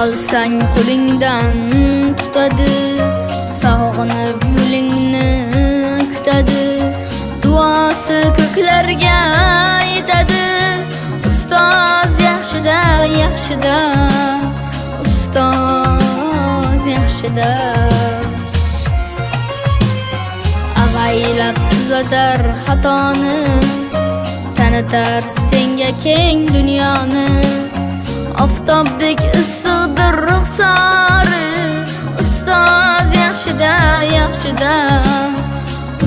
Qalsang qo'lingdan tutadi, sog'inib yo'lingni kutadi. Duosi ko'klarga yetadi. Ustoz yaxshida, yaxshida, ustoz yaxshida. Avaylab tuzatar xatoni, tanitar senga keng dunyoni. Oftobdek issiqdir ruxsori, ustoz yaxshida, yaxshida,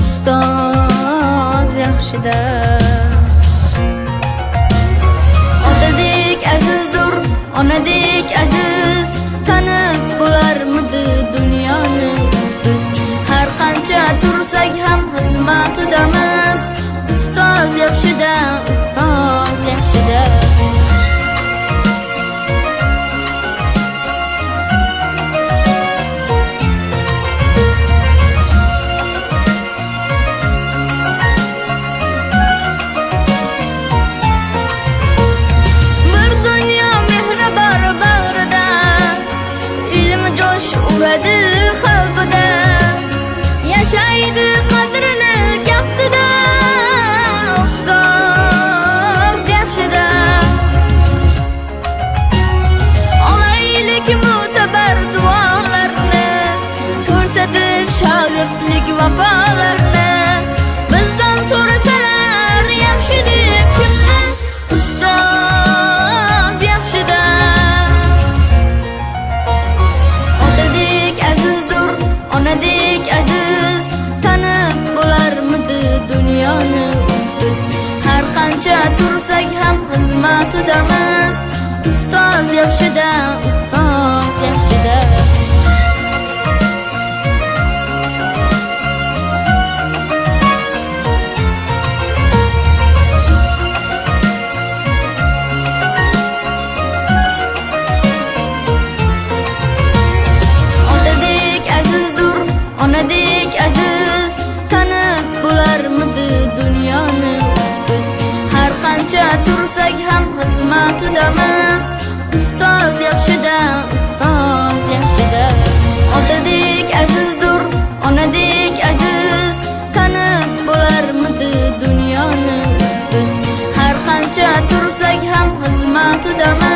ustoz yaxshida. Otadek azizdir, onadek aziz, tanib bo'larmidi dunyoni siz. Har qancha tursak ham xizmatidamiz. Ustoz yaxshida, ustoz yaxshida. Uradi qalbida, yashaydi qadrini kaftida. Ustoz yaxshida. Olaylik mo'tabar duolarni, ko'rsatik shogirdlik vafolarni. Bizdan so'rasalar yaxshilik kimni? Ustoz yaxshida. Onadek aziz, tanib bo'larmidi dunyoni siz. Har qancha tursak ham xizmatidamiz. Ustoz yaxshida, ustoz yaxshida. Onadek aziz, tanib bo'larmidi dunyoni siz. Har qancha tursak ham xizmatidamiz. Ustoz yaxshida, ustoz yaxshida. Otadek azizdir, onadek aziz, tanib bo'larmidi dunyoni siz. Har qancha tursak ham xizmatidamiz.